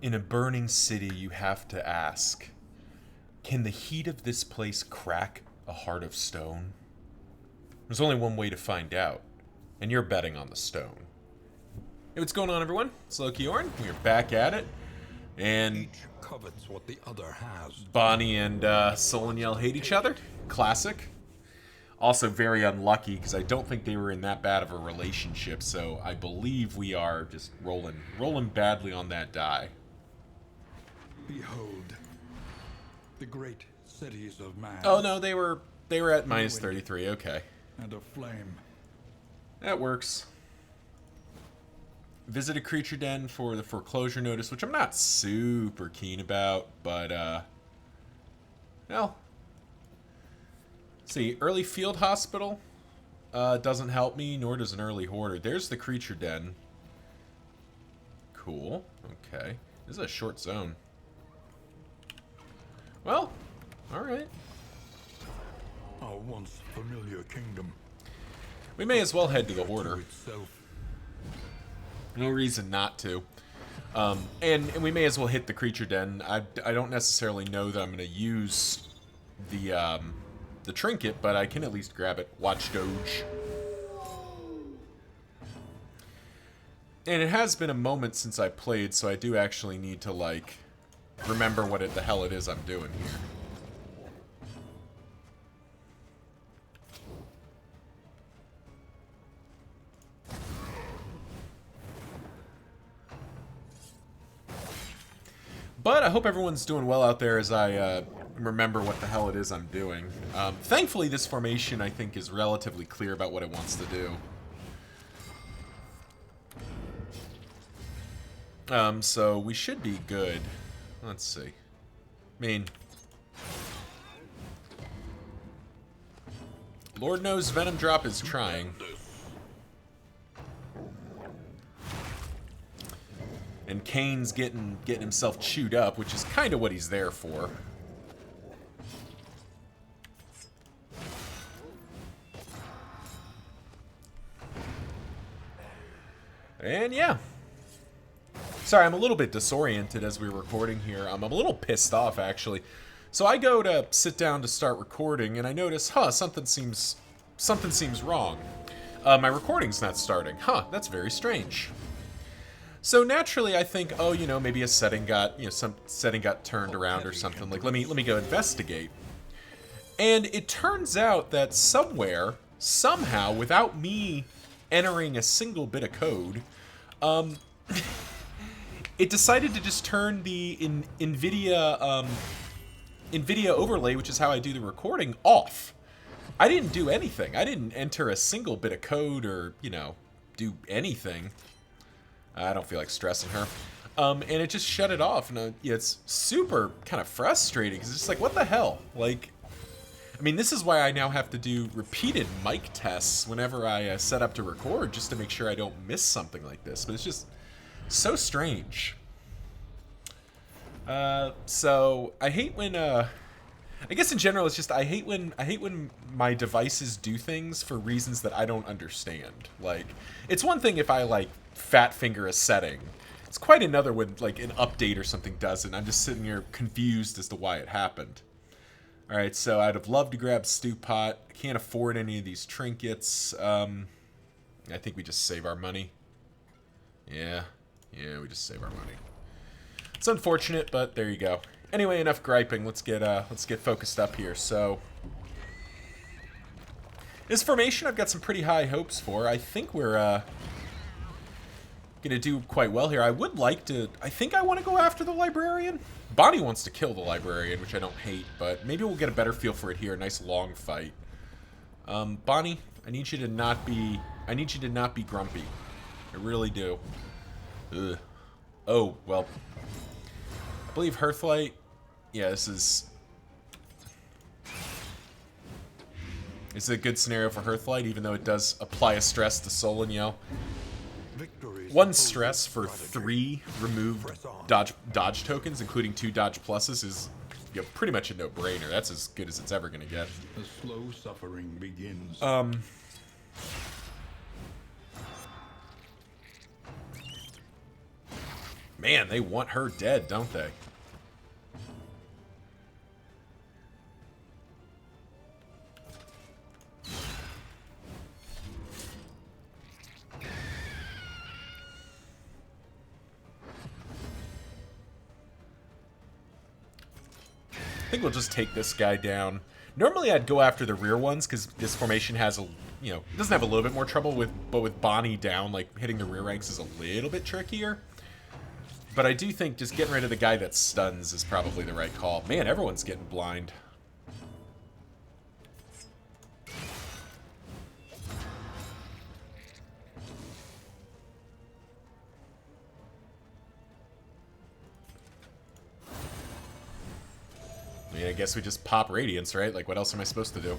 In a burning city, you have to ask, can the heat of this place crack a heart of stone? There's only one way to find out, and you're betting on the stone. Hey, what's going on, everyone? It's Lokiorn. We're back at it, and Each covets what the other has. Bonnie and Solaniel hate each other. Classic. Also very unlucky, because I don't think they were in that bad of a relationship, so I believe we are just rolling badly on that die. Behold, the great cities of man. Oh no, they were at minus 33. Okay, And a flame. that works. Visit a creature den for the foreclosure notice, which I'm not super keen about, but well. See, early field hospital doesn't help me, nor does an early hoarder. There's the creature den. Cool. Okay, this is a short zone. Well, all right. Our once familiar kingdom. We may as well head to the To hoarder. itself. No reason not to. And we may as well hit the creature den. I don't necessarily know that I'm going to use the trinket, but I can at least grab it. Watch Doge. And it has been a moment since I played, so I do actually need to, like, remember what the hell it is I'm doing here. But I hope everyone's doing well out there as I remember what the hell it is I'm doing. Thankfully, this formation, I think, is relatively clear about what it wants to do. So we should be good. Let's see. I mean, Lord knows Venom Drop is trying. And Kane's getting himself chewed up, which is kind of what he's there for. And yeah. Sorry, I'm a little bit disoriented as we're recording here. I'm a little pissed off, actually. So I go to sit down to start recording, and I notice, something seems wrong. My recording's not starting. That's very strange. So naturally, I think, oh, you know, maybe a setting got, some setting got turned around or something. Like, let me go investigate. And it turns out that somewhere, somehow, without me entering a single bit of code, it decided to just turn the NVIDIA overlay, which is how I do the recording, off. I didn't do anything. I didn't enter a single bit of code or, do anything. I don't feel like stressing her. And it just shut it off. And it's super kind of frustrating because it's just like, what the hell? Like, I mean, this is why I now have to do repeated mic tests whenever I set up to record just to make sure I don't miss something like this. But it's just so strange. So I hate when, I guess in general, it's just I hate when my devices do things for reasons that I don't understand. Like, it's one thing if I like fat finger a setting. It's quite another when like an update or something does it. And I'm just sitting here confused as to why it happened. All right, so I'd have loved to grab Stew Pot. I can't afford any of these trinkets. I think we just save our money. Yeah, we just save our money. It's unfortunate, but there you go. Anyway, enough griping. Let's get focused up here. So this formation I've got some pretty high hopes for. I think we're gonna do quite well here. I would like to. I think I want to go after the librarian. Bonnie wants to kill the librarian, which I don't hate, but maybe we'll get a better feel for it here. A nice long fight. Bonnie, I need you to not be. I need you to not be grumpy. I really do. Ugh. Oh well. I believe Hearthlight. Yeah, this is a good scenario for Hearthlight, even though it does apply a stress to Solaniel. One stress for 3 removed dodge tokens, including 2 dodge pluses, is pretty much a no-brainer. That's as good as it's ever going to get. The slow suffering begins. Man, they want her dead, don't they? I think we'll just take this guy down. Normally I'd go after the rear ones because this formation has a, it doesn't have a little bit more trouble with, but with Bonnie down, like hitting the rear ranks is a little bit trickier. But I do think just getting rid of the guy that stuns is probably the right call. Man, everyone's getting blind. I mean, I guess we just pop Radiance, right? Like, what else am I supposed to do?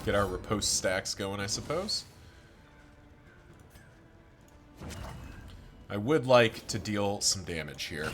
Get our riposte stacks going, I suppose. I would like to deal some damage here.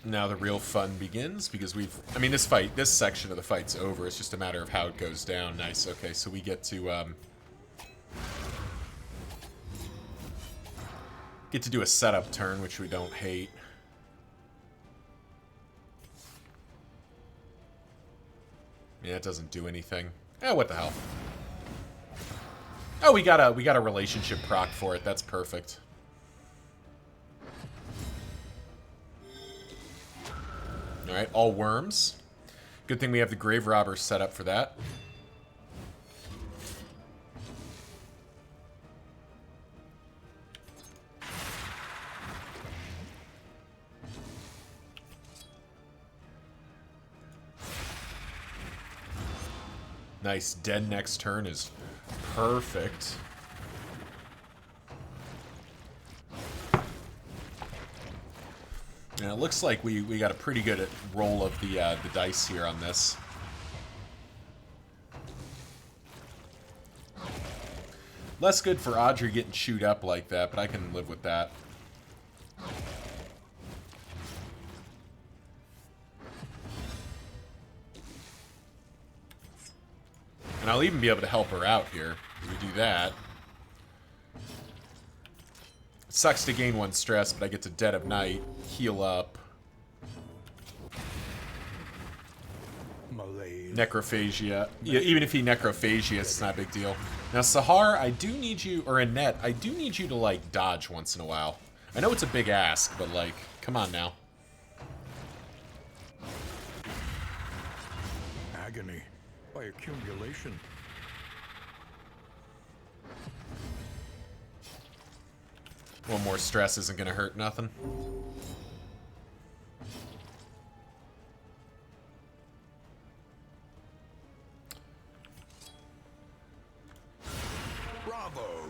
Now the real fun begins, because I mean, this section of the fight's over. It's just a matter of how it goes down. Nice, okay, so we get to do a setup turn, which we don't hate. Yeah, it doesn't do anything. Eh, what the hell. Oh, we got a relationship proc for it. That's perfect. Alright, all worms. Good thing we have the Grave Robber set up for that. Nice. Dead next turn is perfect. And it looks like we got a pretty good roll of the dice here on this. Less good for Audrey getting chewed up like that, but I can live with that. And I'll even be able to help her out here if we do that. It sucks to gain 1 stress, but I get to Dead of Night, heal up. Malaise. Necrophagia. Yeah, even if he necrophagia, it's not a big deal. Now, Sahar, I do need you, or Annette, I do need you to, like, dodge once in a while. I know it's a big ask, but, like, come on now. Agony by accumulation. One more stress isn't going to hurt nothing. Bravo.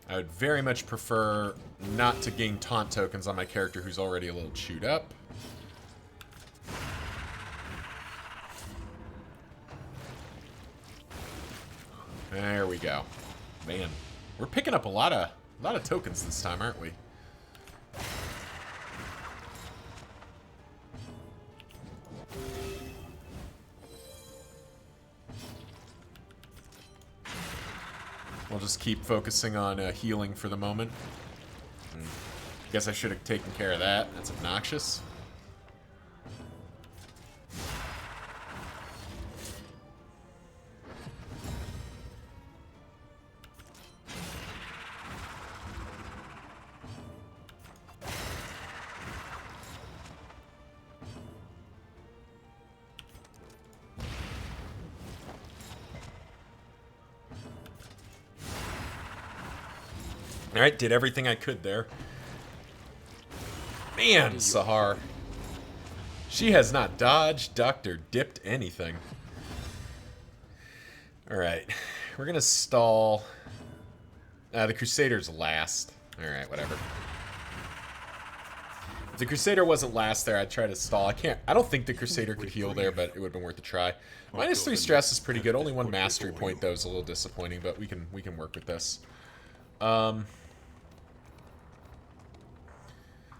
I would very much prefer not to gain taunt tokens on my character who's already a little chewed up. There we go. Man, we're picking up a lot of tokens this time, aren't we? We'll just keep focusing on healing for the moment. Guess I should have taken care of that. That's obnoxious. Alright, did everything I could there. Man, Sahar. She has not dodged, ducked, or dipped anything. Alright. We're going to stall. The Crusader's last. Alright, whatever. If the Crusader wasn't last there, I'd try to stall. I don't think the Crusader could heal there, but it would have been worth a try. -3 stress is pretty good. Only 1 mastery point, though, is a little disappointing, but we can work with this.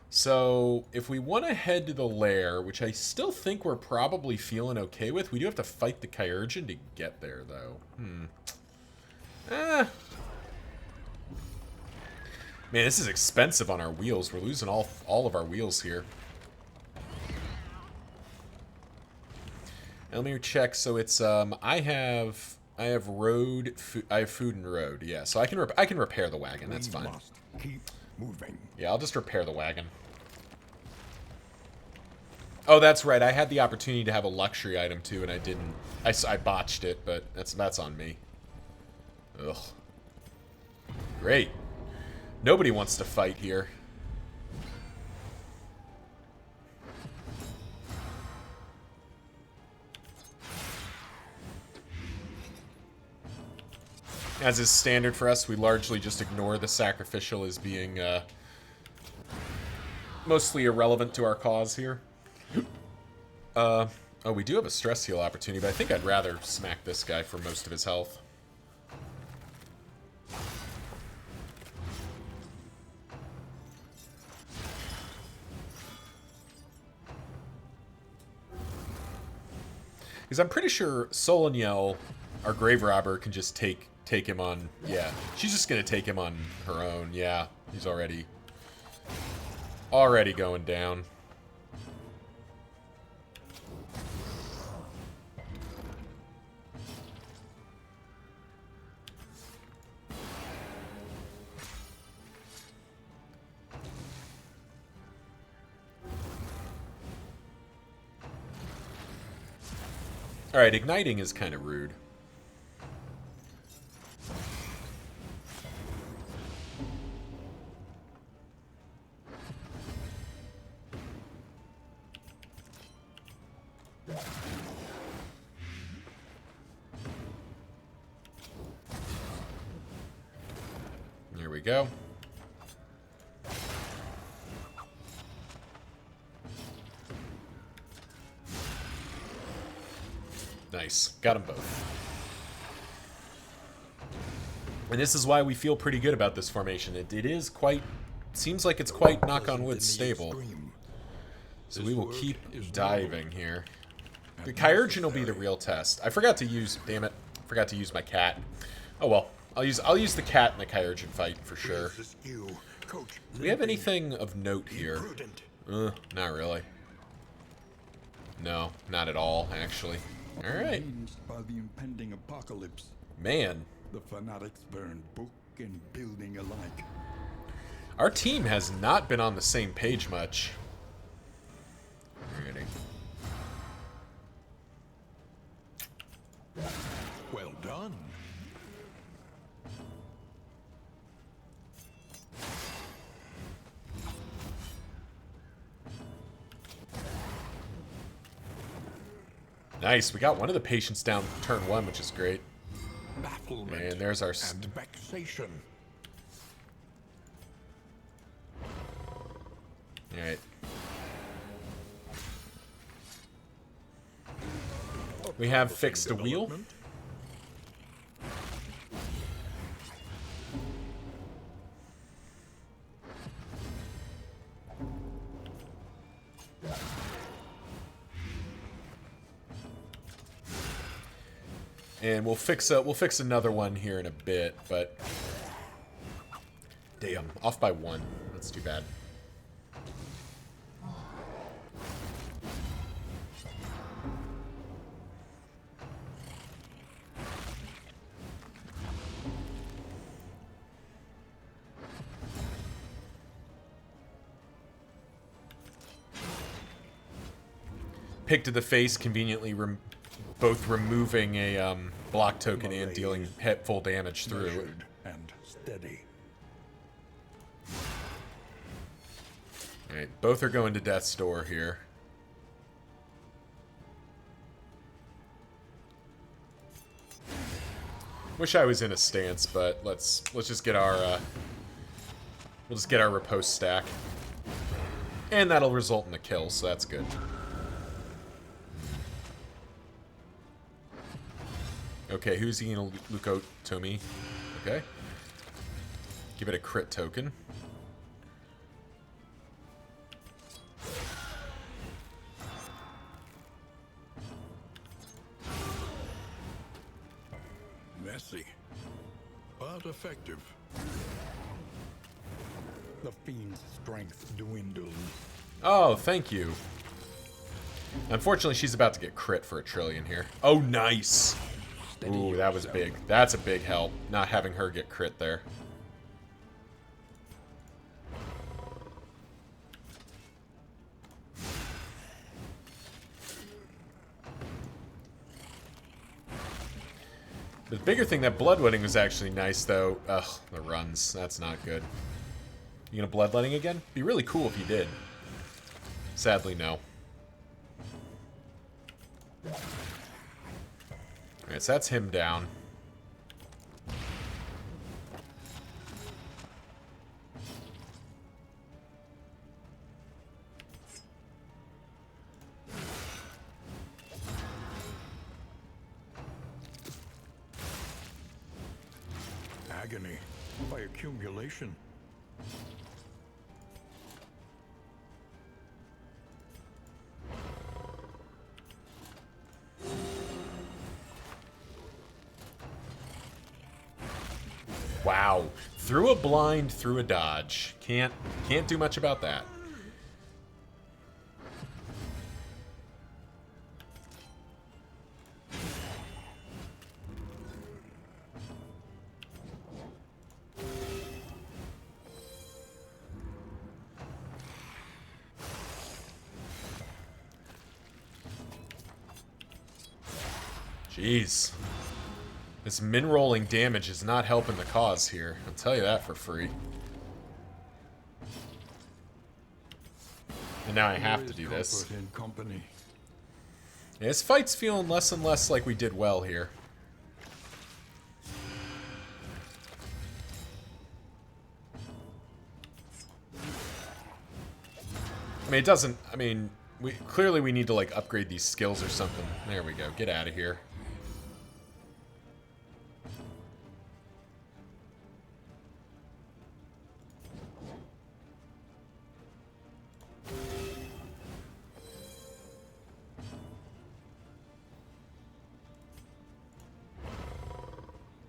So, if we want to head to the lair, which I still think we're probably feeling okay with, we do have to fight the Kyurgeon to get there, though. Man, this is expensive on our wheels. We're losing all of our wheels here. Let me check. So it's I have road. I have food and road. Yeah, so I can repair the wagon. That's fine. Keep moving. Yeah, I'll just repair the wagon. Oh, that's right. I had the opportunity to have a luxury item too, and I didn't. I botched it, but that's on me. Ugh. Great. Nobody wants to fight here. As is standard for us, we largely just ignore the sacrificial as being mostly irrelevant to our cause here. Oh, we do have a stress heal opportunity, but I think I'd rather smack this guy for most of his health. Because I'm pretty sure Solaniel, our grave robber, can just take him on. Yeah, she's just gonna take him on her own. Yeah, he's already going down. Alright, igniting is kind of rude. There we go. Nice. Got them both. And this is why we feel pretty good about this formation. It is quite... Seems like it's quite, knock on wood, stable. So we will keep diving here. The Kyurgeon will be the real test. I forgot to use... Damn it. Forgot to use my cat. Oh well. I'll use the cat in the Kyurgeon fight for sure. Do we have anything of note here? Not really. No, not at all, actually. Alright. By the impending apocalypse, Man. the fanatics burn book and building alike. Our team has not been on the same page much. Alrighty. Well done. Nice, we got one of the patients down turn 1, which is great. Bafflement And there's our... and vexation. Alright. We have fixed a wheel. And we'll fix another one here in a bit, but damn, off by 1. That's too bad. Pick to the face, conveniently both removing a block token and dealing full damage through. Measured and steady. Alright, both are going to death's door here. Wish I was in a stance, but let's just get our we'll just get our riposte stack. And that'll result in a kill, so that's good. Okay, who's he gonna look out to me? Okay. Give it a crit token. Messy, but effective. The fiend's strength dwindles. Oh, thank you. Unfortunately, she's about to get crit for a trillion here. Oh, nice. Ooh, that was big. That's a big help, not having her get crit there. The bigger thing, that bloodletting was actually nice, though. Ugh, the runs. That's not good. You gonna bloodletting again? Be really cool if you did. Sadly, no. Alright, so that's him down. Agony by accumulation. Wow. Through a blind, through a dodge. Can't do much about that. Jeez. This min-rolling damage is not helping the cause here. I'll tell you that for free. And now I have to do this. Yeah, this fight's feeling less and less like we did well here. I mean, it doesn't... I mean, clearly we need to, like, upgrade these skills or something. There we go. Get out of here.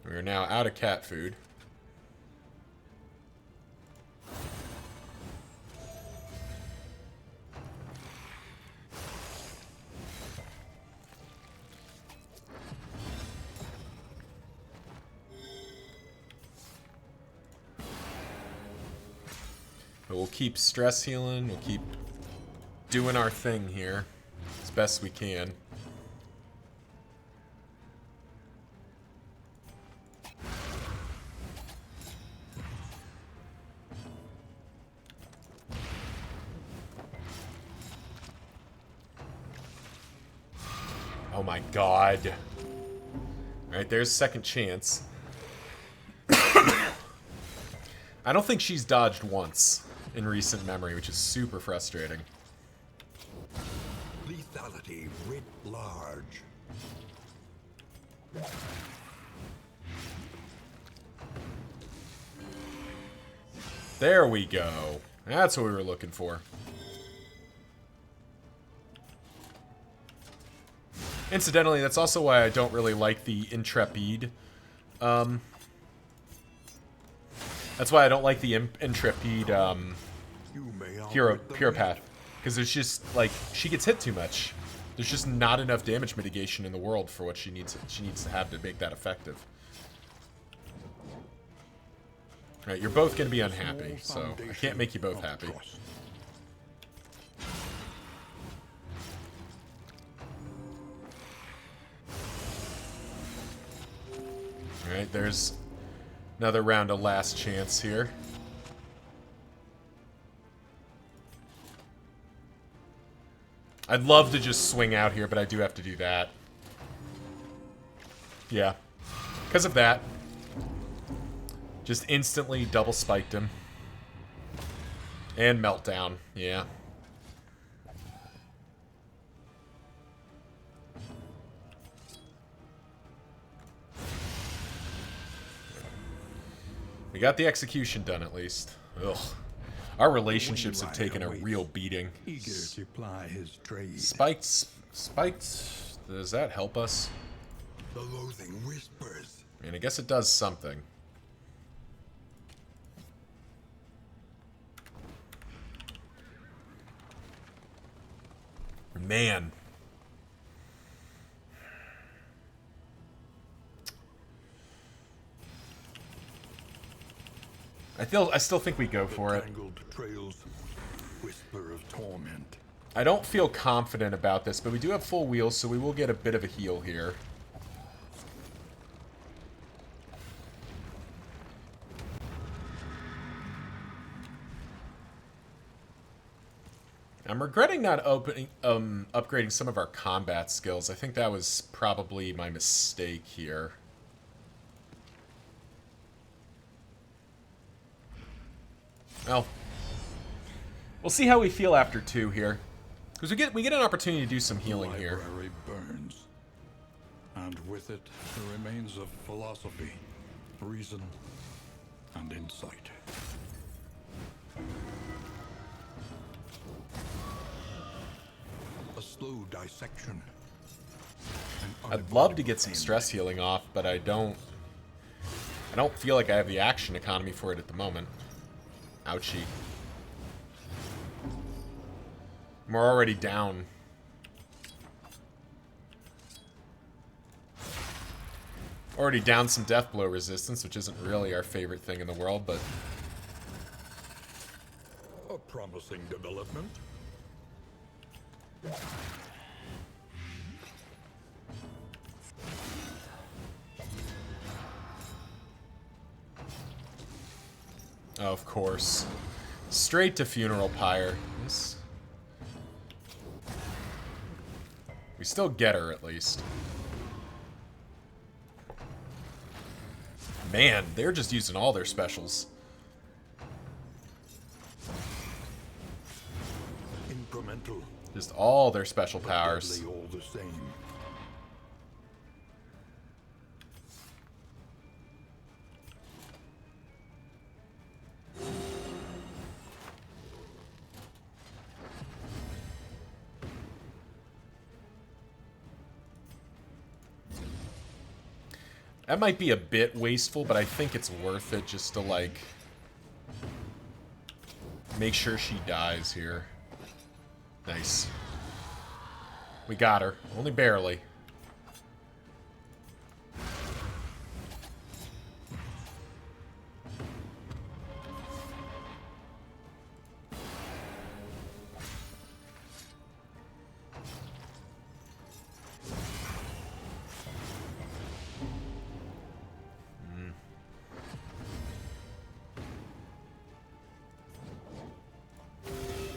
We are now out of cat food. But we'll keep stress healing. We'll keep doing our thing here as best we can. Oh my god. Alright, there's second chance. I don't think she's dodged once in recent memory, which is super frustrating. Lethality writ large. There we go. That's what we were looking for. Incidentally, that's also why I don't really like the Intrepide. That's why I don't like the Intrepide Hero Path. Because there's just, like, she gets hit too much. There's just not enough damage mitigation in the world for what she needs to have to make that effective. Right, you're both going to be unhappy, so I can't make you both happy. Alright, there's another round of last chance here. I'd love to just swing out here, but I do have to do that. Yeah. Because of that. Just instantly double spiked him. And meltdown, yeah. We got the execution done at least. Ugh. Our relationships have taken a real beating. Eager to ply his trade. Spiked. Does that help us? The loathing whispers. I mean, I guess it does something. Man. I still think we go for it. Tangled trails, whisper of torment. I don't feel confident about this, but we do have full wheels, so we will get a bit of a heal here. I'm regretting not upgrading some of our combat skills. I think that was probably my mistake here. Well, we'll see how we feel after 2 here. Because we get an opportunity to do some healing here. Library burns, and with it the remains of philosophy, reason, and insight. A slow dissection. I'd love to get some stress healing off, but I don't feel like I have the action economy for it at the moment. Ouchie. We're already down. Already down some death blow resistance, which isn't really our favorite thing in the world, but... A promising development. Oh, of course. Straight to Funeral Pyre. We still get her, at least. Man, they're just using all their specials. Incremental. Just all their special powers. Deadly all the same. That might be a bit wasteful, but I think it's worth it just to, like, make sure she dies here. Nice. We got her. Only barely.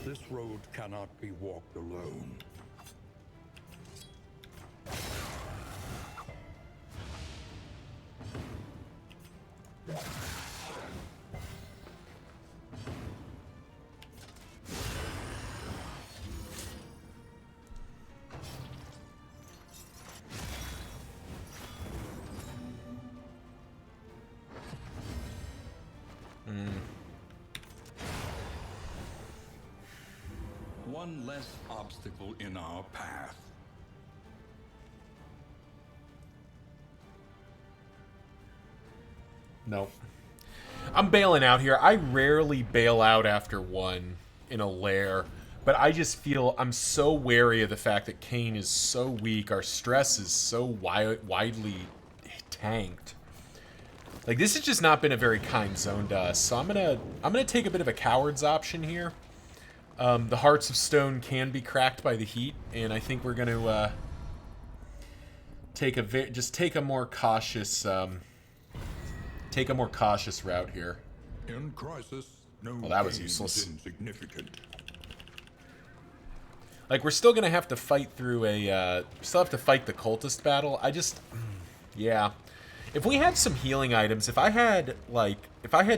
This road cannot be walked alone. One less obstacle in our path. Nope. I'm bailing out here. I rarely bail out after 1 in a lair, but I just feel I'm so wary of the fact that Kayn is so weak. Our stress is so widely tanked. Like, this has just not been a very kind zone to us, so I'm gonna take a bit of a coward's option here. The Hearts of Stone can be cracked by the heat, and I think we're gonna take a more cautious route here. In crisis, no Well, that was gain useless. is insignificant. Like, we're still gonna have to fight through still have to fight the cultist battle. Yeah. If we had some healing items, if I had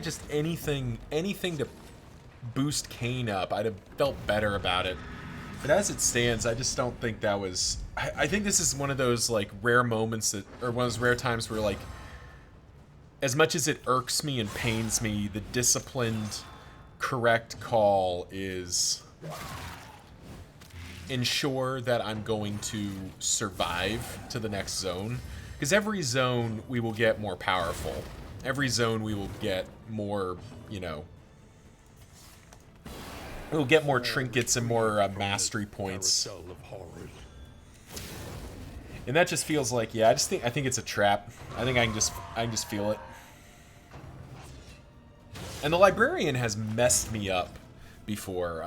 just anything to boost Kane up, I'd have felt better about it. But as it stands, I just don't think that was... I think this is one of those, like, rare moments that... Or one of those rare times where, like... As much as it irks me and pains me, the disciplined, correct call is... ensure that I'm going to survive to the next zone. Because every zone, we will get more powerful. Every zone, we will get more, you know... We'll get more trinkets and more mastery points. And that just feels like, yeah, I think it's a trap. I think I can just feel it. And the librarian has messed me up before.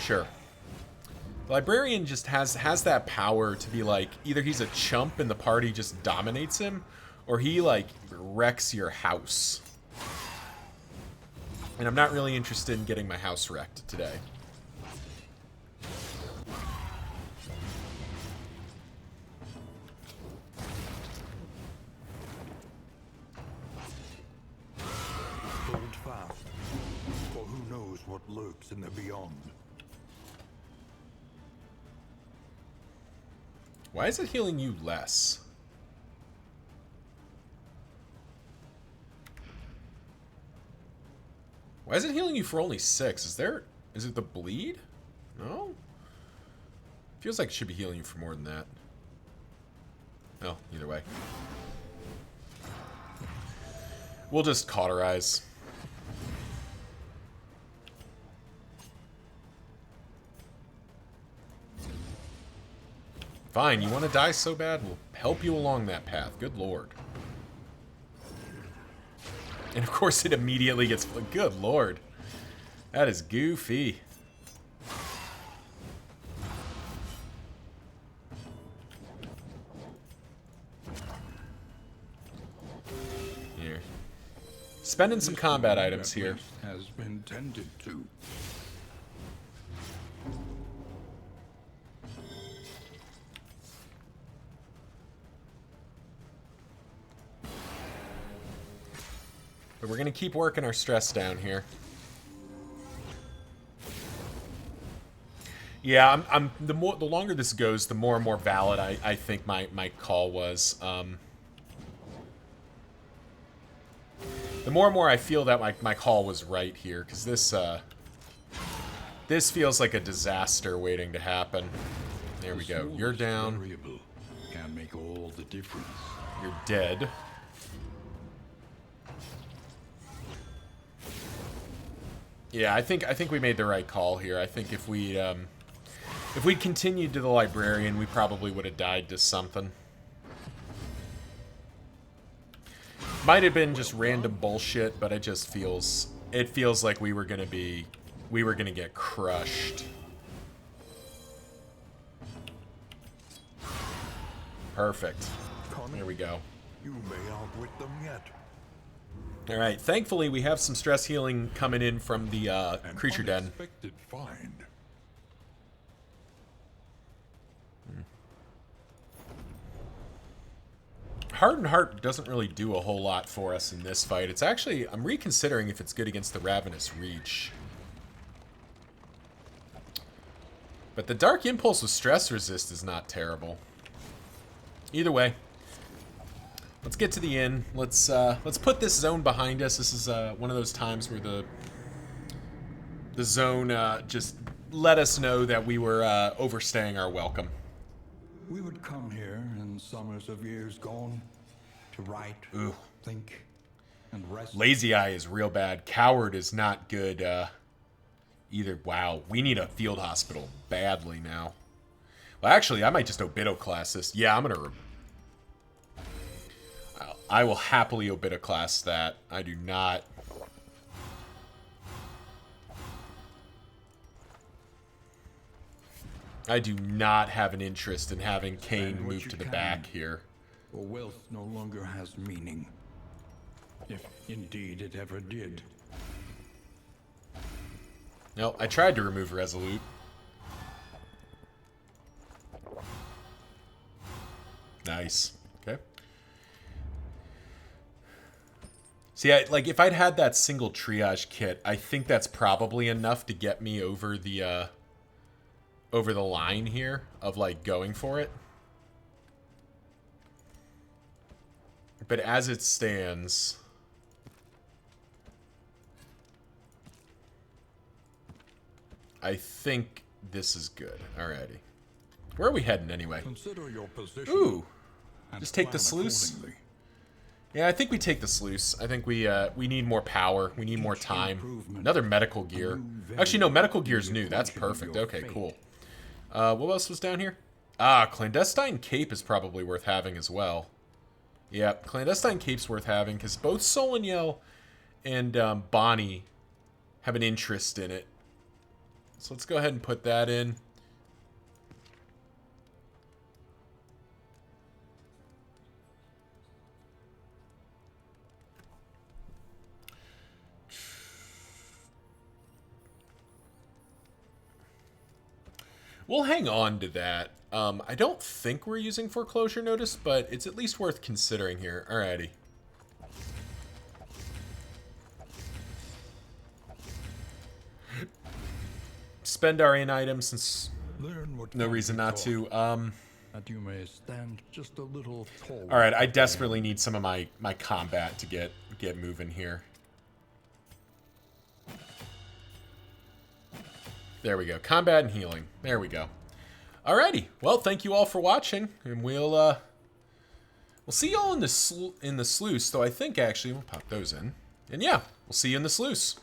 Sure. The librarian just has that power to be like, either he's a chump and the party just dominates him, or he, like, wrecks your house. And I'm not really interested in getting my house wrecked today. Hold fast, for who knows what lurks in the beyond. Why is it healing you less? Why is it healing you for only 6? Is it the bleed? No? Feels like it should be healing you for more than that. Oh, either way. We'll just cauterize. Fine, you want to die so bad? We'll help you along that path. Good lord. And of course it immediately gets... Good lord. That is goofy. Here. Spending some combat items here. Has been tended to. But we're gonna keep working our stress down here. Yeah, the longer this goes, the more and more valid I think my call was. The more and more I feel that my call was right here, because this feels like a disaster waiting to happen. There we go. You're down. Can make all the difference. You're dead. Yeah, I think we made the right call here. I think if we'd continued to the librarian, we probably would have died to something. Might have been just random bullshit, but it feels like we were gonna get crushed. Perfect. There we go. You may outwit them yet. All right. Thankfully, we have some stress healing coming in from the creature den. Unexpected find. Hardened Heart doesn't really do a whole lot for us in this fight. It's actually, I'm reconsidering if it's good against the Ravenous Reach. But the Dark Impulse with Stress Resist is not terrible. Either way, let's get to the inn. Let's put this zone behind us. This is one of those times where the zone just let us know that we were overstaying our welcome. We would come here in summers of years gone to write, think, and rest. Lazy Eye is real bad. Coward is not good either. Wow, we need a field hospital badly now. Well, actually, I might just Obito class this. Yeah, I'm gonna... I will happily Obito class that. I do not... I do not have an interest in having Kane move to the back here. For wealth no longer has meaning. If indeed it ever did. No, I tried to remove Resolute. Nice. Okay. See, like if I'd had that single triage kit, I think that's probably enough to get me over the line here of like going for it. But as it stands, I think this is good. Alrighty. Where are we heading anyway? Consider your position. Ooh. And Just take the plan sluice. accordingly. Yeah, I think we take the sluice. I think we need more power. We need more time. Another medical gear. Actually, no, medical gear's new. That's perfect. Okay, cool. What else was down here? Ah, Clandestine Cape is probably worth having as well. Yeah, Clandestine Cape's worth having because both Solaniel and Bonnie have an interest in it. So let's go ahead and put that in. We'll hang on to that. I don't think we're using foreclosure notice, but it's at least worth considering here. Alrighty. Spend our in items since no reason not to. That you may stand just a little taller. All right, I desperately need some of my combat to get moving here. There we go. Combat and healing. There we go. Alrighty. Well, thank you all for watching, and we'll see y'all in the sluice. Though I think actually we'll pop those in, and yeah, we'll see you in the sluice.